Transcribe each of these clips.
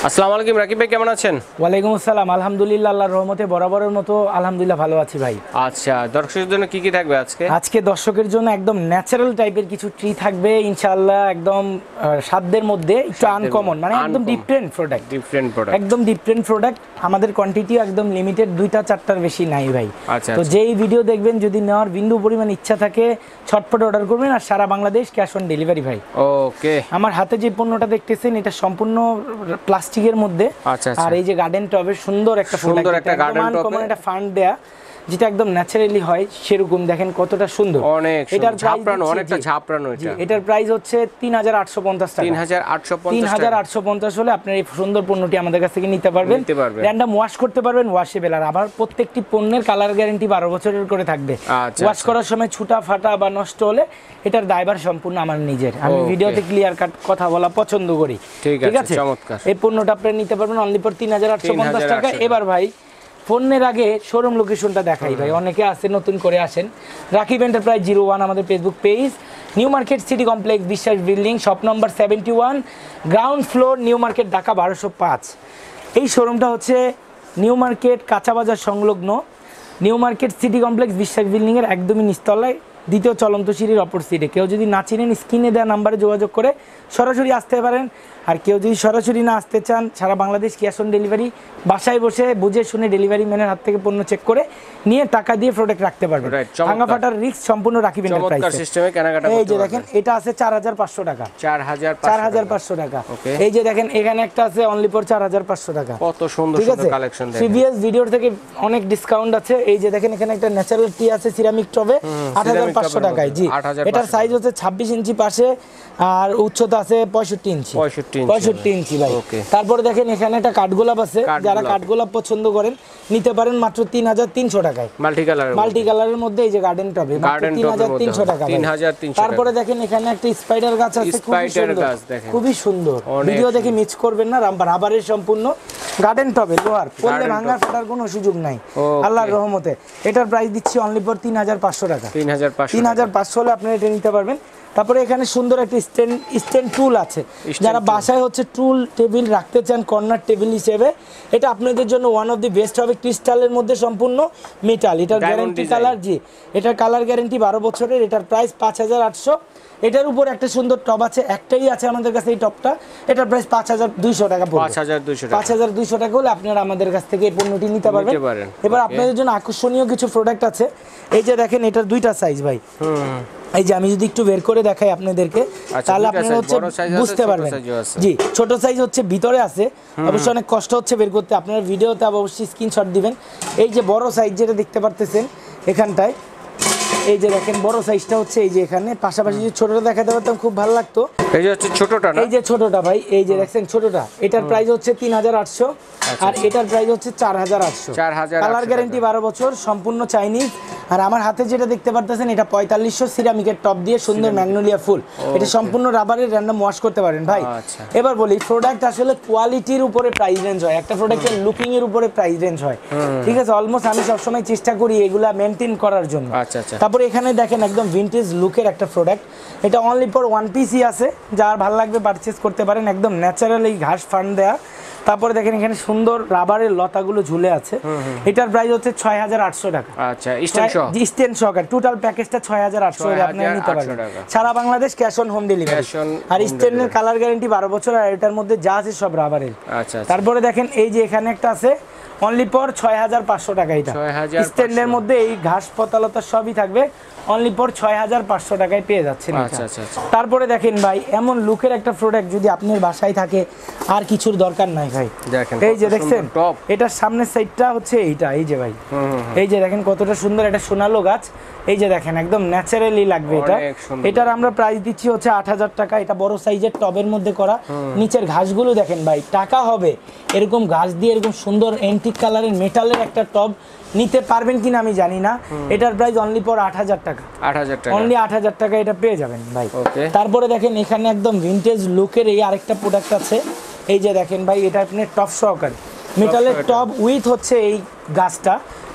আসসালামু আলাইকুম রাকিব ভাই, কেমন আছেন? ওয়ালাইকুম আসসালাম, আলহামদুলিল্লাহ, আল্লাহর রহমতে বরাবরের মতো আলহামদুলিল্লাহ ভালো আছি ভাই। আচ্ছা, দর্শকদের জন্য কি থাকবে আজকে দর্শকের জন্য একদম ন্যাচারাল টাইপের কিছু ট্রি থাকবে ইনশাআল্লাহ, একদম সাধ্যের মধ্যে, একটু আনকমন, মানে একদম ডিফারেন্ট প্রোডাক্ট, একদম ডিফারেন্ট প্রোডাক্ট। আমাদের কোয়ান্টিটিও একদম লিমিটেড, 2টা-4টার বেশি নাই ভাই। তো যেই ভিডিও দেখবেন, যদি নেওয়ার বিন্দু পরিমাণ ইচ্ছা থাকে ছটফট অর্ডার করবেন, আর সারা বাংলাদেশ ক্যাশ অন ডেলিভারি ভাই। ওকে, আমার হাতে যে পণ্যটা দেখতেছেন এটা সম্পূর্ণ প্লাস্টিকের মধ্যে, আর এই যে গার্ডেন টবের সুন্দর একটা গার্ডেন টব, মানে এটা ফান্ড দেয়া, যেটা একদম ন্যাচারালি হয় সেরকম। দেখেন কতটা সুন্দর, অনেক এটার ঝাপড়ানো, অনেকটা ঝাপড়ানো। এটার প্রাইস হচ্ছে 3850 টাকা। 3850 হলে আপনার এই সুন্দর পণ্যটি আমাদের কাছ থেকে নিতে পারবেন। র্যান্ডম ওয়াশ করতে পারবেন, ওয়াশেবল। আর আবার প্রত্যেকটি পণ্যের কালার গ্যারান্টি 12 বছরের করে থাকবে। ওয়াশ করার সময় ছুটা ফাটা বা নষ্ট হলে এটার দায়ভার সম্পূর্ণ আমার নিজের। আমি ভিডিওতে ক্লিয়ার কাট কথা বলা পছন্দ করি, ঠিক আছে? এই পণ্যটা আপনি নিতে পারবেন অনলি ফর 3850 টাকা। এবার ভাই ফোনের আগে শোরুম লোকেশনটা দেখাই ভাই, অনেকে আছে নতুন করে আসেন। রাকিব এন্টারপ্রাইজ 01 আমাদের Facebook page, New Market City Complex, Biswas building, shop number 71, ground floor, New Market, Dhaka 1205। এই শোরুমটা হচ্ছে নিউ মার্কেট কাঁচা বাজার সংলগ্ন, নিউ মার্কেট সিটি কমপ্লেক্স, বিশ্বাস বিল্ডিংয়ের একদমই নিচতলায়, দ্বিতীয় চলন্ত সিঁড়ির অপোজিটে। কেউ যদি না চিনেন, স্ক্রিনে দেওয়া নাম্বারে যোগাযোগ করে সরাসরি আসতে পারেন। আর কেউ যদি সরাসরি না আসতে চান, সারা বাংলাদেশ ক্যাশ অন ডেলিভারি, বাসায় বসে বুঝে শুনে ডেলিভারি ম্যানের হাত থেকে পণ্য চেক করে নিয়ে টাকা দিয়ে প্রোডাক্ট রাখতে পারবেন। ভাঙা ফাটার রিস্ক সম্পূর্ণ রাকিব এন্টারপ্রাইজ সিস্টেমে কেনাকাটা করতে পারবেন। এই যে দেখেন, এটা আছে 4500 টাকা, 4500 টাকা। এই যে দেখেন, এখানে একটা আছে অনলি ফর 4500 টাকা। কত সুন্দর সুন্দর কালেকশন দেখেন। প্রিভিয়াস ভিডিওর থেকে অনেক ডিসকাউন্ট আছে। এই যে দেখেন, এখানে একটা ন্যাচারাল টি আছে সিরামিক টবে, 8500 টাকায়। জি, এটার সাইজ হচ্ছে 26 ইঞ্চি পাশে, আর উচ্চতা আছে 65 ইঞ্চি, 65 ইঞ্চি ভাই। তারপরে দেখেন, এখানে একটা কাঠগোলাপ আছে, যারা কাঠগোলাপ পছন্দ করেন নিতে পারেন মাত্র 3300 টাকায়, মাল্টি কালারের মধ্যে। এই যে গার্ডেন টবে মাত্র 3300 টাকা। তারপরে দেখেন, এখানে একটা স্পাইডার গাছ আছে, খুবই সুন্দর। ভিডিও দেখে মিস করবেন না, রাবারের সম্পূর্ণ গার্ডেন টবে, লোহার, পড়লে ভাঙার ফাটার কোনো সুযোগ নাই আল্লাহর রহমতে। এটার প্রাইস দিচ্ছি অনলি ফর 3500 টাকা। 3500 হলে আপনি এটা নিতে পারবেন। তারপরে এখানে সুন্দর একটা স্ট্যান্ড টুল আছে, যারা বাসায় হচ্ছে টুল টেবিল রাখতে চান কর্নার টেবিল হিসেবে, এটা আপনাদের জন্য ওয়ান অফ দি বেস্ট হবে। ক্রিস্টালের মধ্যে সম্পূর্ণ মেটাল, এটার গ্যারান্টি কালার, জি এটার কালার গ্যারান্টি 12 বছরের। এটার প্রাইস 5800। এটার উপর একটা সুন্দর টব আছে, একটাই আছে আমাদের কাছে এই টবটা, এটার প্রাইস 5200 টাকা পড়বে। 5200 টাকা হলে আপনারা আমাদের কাছ থেকে এই পণ্যটি নিতে পারবেন। এবার আপনাদের জন্য আকর্ষণীয় কিছু প্রোডাক্ট আছে। এই যে দেখেন, এটার 2টা সাইজ ভাই। এই যে আমি যদি একটু বের করে দেখাই আপনাদেরকে, তাহলে আপনারা হচ্ছে বুঝতে পারবেন। জি, ছোট সাইজ হচ্ছে ভিতরে আছে, অবশ্য অনেক কষ্ট হচ্ছে বের করতে, আপনারা ভিডিওতে অবশ্যই স্ক্রিনশট দিবেন। এই যে বড় সাইজ যেটা দেখতে পারতেছেন এখানটায়, এই যে দেখেন বড় সাইজটা হচ্ছে এই যে এখানে, পাশাপাশি যদি ছোটটা দেখাতে পারতাম খুব ভালো লাগতো। এই যে হচ্ছে ছোটটা, এই যে ছোটটা ভাই, এই যে দেখছেন ছোটটা, এটার প্রাইস হচ্ছে 3800, আর এটার প্রাইস হচ্ছে 4800। কালার গ্যারান্টি 12 বছর, সম্পূর্ণ চাইনিজ। আর আমার হাতে যেটা দেখতে পারতেছেন, এটা 4500 সিরামিকের টপ দিয়ে সুন্দর ম্যাগনোলিয়া ফুল, এটা সম্পূর্ণ রাবারের, র্যান্ডম ওয়াশ করতে পারেন ভাই। এবার বলি, প্রোডাক্ট আসলে কোয়ালিটির উপরে প্রাইস রেঞ্জ হয়, একটা প্রোডাক্টের লুকিং এর উপরে প্রাইস রেঞ্জ হয়, ঠিক আছে? অলমোস্ট আমি সবসময় চেষ্টা করি এগুলা মেনটেন করার জন্য। তারপরে এখানে দেখেন একদম ভিনটেজ লুকের একটা প্রোডাক্ট, এটা অনলি ফর 1 পিসই আছে, যার ভালো লাগবে পারচেজ করতে পারেন। একদম ন্যাচারাল এই ঘাস ফান্ড দেয়া। তারপরে দেখেন, এখানে সুন্দর রাবারের লতাগুলো ঝুলে আছে। এটার প্রাইস হচ্ছে 6800 টাকা। আচ্ছা, স্ট্যান্ড সহকারে টোটাল প্যাকেজটা 6800 এর আপনি নিতে পারবেন, সারা Bangladesh cash on home delivery. আর স্ট্যান্ডের কালার গ্যারান্টি 12 বছর, আর এটার মধ্যে যা আছে সব রাবারের। তারপরে দেখেন, এই যে এখানে একটা আছে অনলি ফর 6500 টাকা। এটা স্ট্যান্ডের মধ্যে এই ঘাস পাতালতা সবই থাকবে, অনলি ফর 6500 টাকায় পেয়ে যাচ্ছেন। তারপরে দেখেন ভাই, এমন লুকের একটা প্রোডাক্ট যদি আপনার বাসায় থাকে আর কিছুর দরকার নাই ভাই। এই যে দেখছেন, এটার সামনের সাইডটা হচ্ছে এইটা, এই যে ভাই, এই যে দেখেন কতটা সুন্দর, এটা সোনালো গাছ। এই যে দেখেন, একদম ন্যাচারালি লাগবে এটা। এটার আমরা প্রাইস দিচ্ছি হচ্ছে 8000 টাকা। এটা বড় সাইজের টবের মধ্যে করা, নিচের ঘাসগুলো দেখেন ভাই, টাকা হবে এরকম ঘাস দিয়ে এরকম সুন্দর অ্যান্টিক কালারের মেটালের একটা টব নিতে পারবেন কিনা আমি জানি না। এটার প্রাইস অনলি ফর 8000 টাকা, অনলি 8000 টাকা এটা পেয়ে যাবেন ভাই। তারপরে দেখেন, এখানে একদম ভিনটেজ লুকের এই আরেকটা প্রোডাক্ট আছে। এই যে দেখেন ভাই, এটা আপনার টপ সহকারে মেটালের টপ উইথ হচ্ছে এই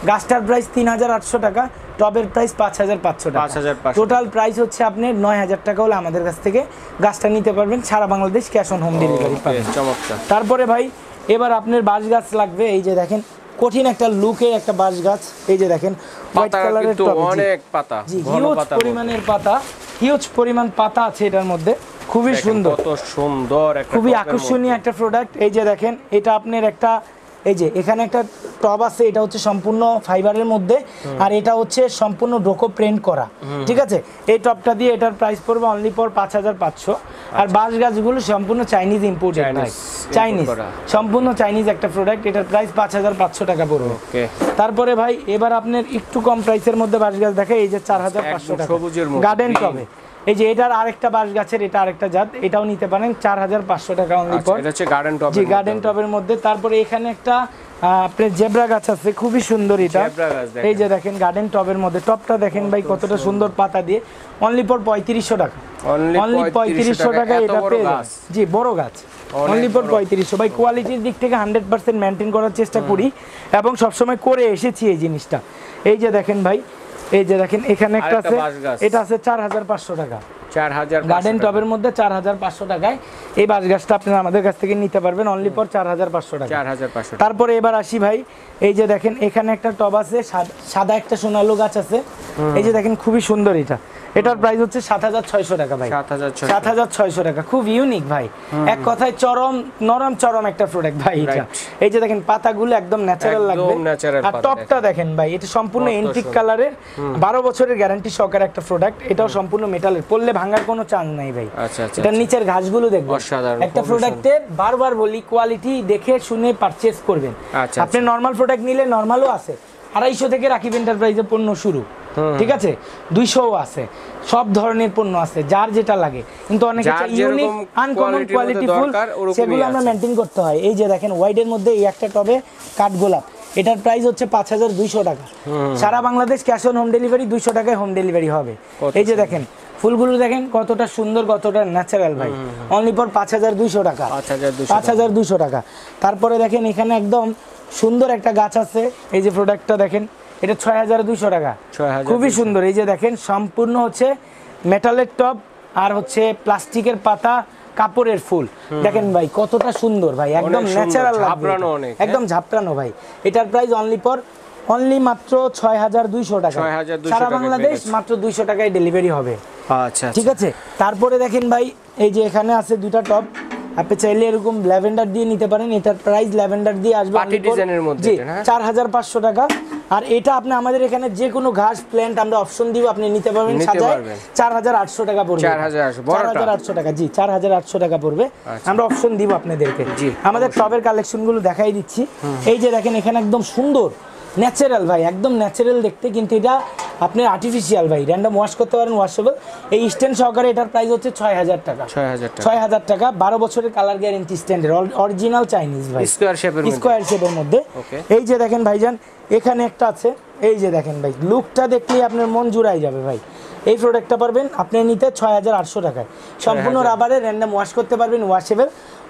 গাছটার প্রাইস 3800 টাকা। টবের প্রাইস 5500 টাকা। 5500 টোটাল প্রাইস হচ্ছে আপনি 9000 টাকা হলে আমাদের কাছ থেকে গাছটা নিতে পারবেন, সারা Bangladesh cash on home delivery পাবেন। চমৎকার। তারপরে ভাই এবার আপনার বাঁশ গাছ লাগবে, এই যে দেখেন কঠিন একটা লুকের একটা বাঁশ গাছ, এই যে দেখেন হোয়াইট কালারের টবে, অনেক পাতা, ঘন হিউজ পাতা, পরিমাণের পাতা, হিউজ পরিমাণ পাতা আছে এটার মধ্যে, খুবই সুন্দর, কত সুন্দর একটা, খুবই আকর্ষণীয় একটা প্রোডাক্ট। এই যে দেখেন এটা আপনার একটা, এই যে এখানে একটা টব আছে, এটা হচ্ছে সম্পূর্ণ ফাইবারের মধ্যে, আর এটা হচ্ছে সম্পূর্ণ ডোকো প্রিন্ট করা, ঠিক আছে। এই টবটা দিয়ে এটার প্রাইস পড়বে অনলি ফর 5500। আর বাঁশ গাছগুলো সম্পূর্ণ চাইনিজ ইম্পোর্টেড, চাইনিজ, সম্পূর্ণ চাইনিজ একটা প্রোডাক্ট, এটার প্রাইস 5500 টাকা পড়বে। তারপরে ভাই এবার আপনার একটু কম প্রাইসের মধ্যে বাঁশ গাছ দেখে, এই যে 4500 টাকা গার্ডেন টবে। এই যে এটার আরেকটা বাঁশ গাছের, এটা আরেকটা জাত, এটাও নিতে পারেন 4500 টাকা অনলি ফর। এটা হচ্ছে গার্ডেন টব, জি গার্ডেন টবের মধ্যে। তারপরে এখানে একটা আপনার জেব্রা গাছ আছে, খুবই সুন্দর এটা, এই যে দেখেন গার্ডেন টবের মধ্যে, টবটা দেখেন ভাই কতটা সুন্দর পাতা দিয়ে, অনলি ফর 3500 টাকা, অনলি 3500 টাকা এটা পেয়ে যাবেন। জি বড় গাছ, অনলি ফর 3500। ভাই কোয়ালিটির দিক থেকে 100% মেনটেন করার চেষ্টা করি এবং সবসময় করে এসেছি এই জিনিসটা। এই যে দেখেন ভাই, এই যে দেখেন এখানে একটা আছে, এটা আছে 4500 টাকা, 4000 গার্ডেন টবের মধ্যে 4500 টাকায় এই বাঁশ গাছটা আপনারা আমাদের কাছ থেকে নিতে পারবেন অনলি ফর 4500 টাকা। 4500। তারপরে এবার আসি ভাই, এই যে দেখেন এখানে একটা টব আছে, সাদা একটা সোনালু গাছ আছে, এই যে দেখেন খুবই সুন্দর এটা, এটার প্রাইস হচ্ছে 7600 টাকা ভাই, 7600 টাকা, খুব ইউনিক ভাই, এক কথায় চরম নরম চরম একটা প্রোডাক্ট ভাই এটা। এই যে দেখেন পাতাগুলো একদম ন্যাচারাল লাগবে, আর টপটা দেখেন ভাই, এটা সম্পূর্ণ এন্টিক কালারের, 12 বছরের গ্যারান্টি সহকারে একটা প্রোডাক্ট, এটাও সম্পূর্ণ মেটালের, পড়লে ভাঙার কোনো চান্স নাই ভাই। এটা নিচের ঘাসগুলো দেখবেন, একটা প্রোডাক্টের বারবার বলি কোয়ালিটি দেখে শুনে পারচেজ করবেন। আপনি নরমাল প্রোডাক্ট নিলে নরমালও আছে, 250 থেকে রাকিব এন্টারপ্রাইজের পণ্য শুরু, ঠিক আছে, 200ও আছে, সব ধরনের পণ্য আছে, যার যেটা লাগে, কিন্তু অনেকে ইউনিক আনকমন কোয়ালিটিফুল সেগুলো আমরা মেইনটেইন করতে হয়। এই যে দেখেন হোয়াইটের মধ্যে এই একটা টবে কাঠগোলাপ, এটার প্রাইস হচ্ছে 5200 টাকা, সারা Bangladesh cash on home delivery, 200 টাকায় হোম ডেলিভারি হবে। এই যে দেখেন ফুলগুলো দেখেন কতটা সুন্দর, কতটা ন্যাচারাল ভাই, অনলি ফর 5200 টাকা, 5200 টাকা। তারপরে দেখেন এখানে একদম সুন্দর একটা গাছ আছে, এই যে প্রোডাক্টটা দেখেন, এটা 6200 টাকা, খুবই সুন্দর। এই যে দেখেন সম্পূর্ণ হচ্ছে মেটালের টব আর হচ্ছে প্লাস্টিকের পাতা, কাপড়ের ফুল, দেখেন ভাই কতটা সুন্দর ভাই, একদম ন্যাচারাল লাগবে, একদম ঝাপটানো ভাই। এটার প্রাইস অনলি মাত্র 6200 টাকা, সারা বাংলাদেশ মাত্র 200 টাকায় ডেলিভারি হবে। আচ্ছা ঠিক আছে। তারপরে দেখেন ভাই এই যে এখানে আছে দুটো টব, আপনি চাইলে এরকম ল্যাভেন্ডার দিয়ে নিতে পারেন, এটার প্রাইস ল্যাভেন্ডার দিয়ে আসবে পার্টি ডিজাইনের মধ্যে, 4500 টাকা। আর এটা আপনি আমাদের এখানে যে কোনো ঘাস প্ল্যান্ট আমরা অপশন দিব, আপনি নিতে পারবেন, সাজায় 4800 টাকা পড়বে, 4800 টাকা, জি 4800 টাকা পড়বে, আমরা অপশন দিব আপনাদেরকে। আমাদের টবের কালেকশনগুলো দেখাই দিচ্ছি। এই যে দেখেন এখানে একদম সুন্দর ন্যাচারাল ভাই, একদম ন্যাচারাল দেখতে, কিন্তু এটা আপনি আর্টিফিশিয়াল ভাই, র্যান্ডম ওয়াশ করতে পারেন, ওয়াশেবল। এই স্ট্যান্ড সহকারে এটার প্রাইস হচ্ছে 6000 টাকা, 6000 টাকা, 12 বছরের কালার গ্যারান্টি স্ট্যান্ডের, অরিজিনাল চাইনিজ ভাই, স্কোয়ার শেপের মধ্যে। এই যে দেখেন ভাইজান এখানে একটা আছে, এই যে দেখেন ভাই লুকটা দেখলেই আপনার মন জুড়াই যাবে ভাই। এই প্রোডাক্টটা পারবেন আপনি নিতে 6800 টাকায়, সম্পূর্ণ রাবারের, র্যান্ডম ওয়াশ করতে পারবেন, ওয়াশেবল,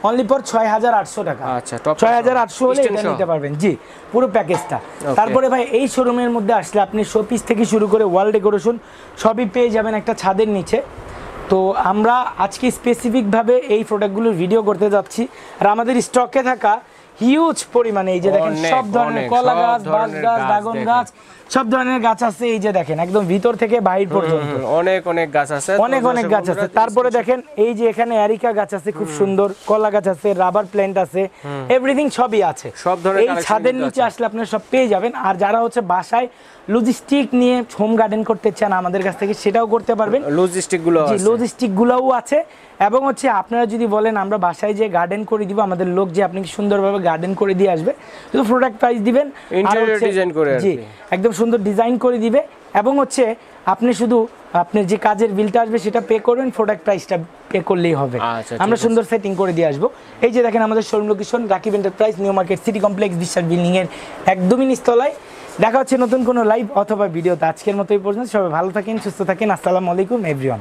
অনলি ফর 6800 টাকা। আচ্ছা, 6800 হলে এটা নিতে পারবেন, জি পুরো প্যাকেজটা। তারপরে ভাই এই শোরুমের মধ্যে আসলে আপনি শোপিস থেকে শুরু করে ওয়াল ডেকোরেশন সবই পেয়ে যাবেন একটা ছাদের নিচে। তো আমরা আজকে স্পেসিফিকভাবে এই প্রোডাক্টগুলোর ভিডিও করতে যাচ্ছি, আর আমাদের স্টকে থাকা হিউজ পরিমাণে, এই যে দেখেন সব ধরনের কলা গাছ, বাঁশ গাছ, ড্রাগন গাছ, সব ধরনের গাছ আছে। এই যে দেখেন একদম ভিতর থেকে বাইরে পর্যন্ত অনেক গাছ আছে, অনেক গাছ আছে। তারপরে দেখেন এই যে এখানে এরিকা গাছ আছে, খুব সুন্দর কলা গাছ আছে, রাবার প্ল্যান্ট আছে, এভরিথিং সবই আছে, সব ধরনের। এই ছাদের নিচে আসলে আপনারা সব পেয়ে যাবেন। আর যারা হচ্ছে বাসায় লজিস্টিক নিয়ে হোম গার্ডেন করতে চান আমাদের কাছ থেকে, সেটাও করতে পারবেন, লজিস্টিকগুলোও আছে। এবং হচ্ছে আপনারা যদি বলেন আমরা বাসায় যে গার্ডেন করে দিব, আমাদের লোক যে আপনাকে সুন্দরভাবে গার্ডেন করে দিয়ে আসবে, শুধু প্রোডাক্ট প্রাইস দিবেন, জি একদম সুন্দর ডিজাইন করে দিবে, এবং হচ্ছে আপনি শুধু আপনার যে কাজের বিলটা আসবে সেটা পে করবেন, প্রোডাক্ট প্রাইসটা পে করলেই হবে, আমরা সুন্দর সেটিং করে দিয়ে আসবো। এই যে দেখেন আমাদের showroom location Rakib enterprise, new Market City Complex, Biswas building এর একদমই নিচতলায়। দেখা হচ্ছে নতুন কোনো লাইভ অথবা ভিডিওতে। আজকের মতো এই পর্যন্ত, সবাই ভালো থাকেন, সুস্থ থাকেন, আসসালামু আলাইকুম এভরিওয়ান।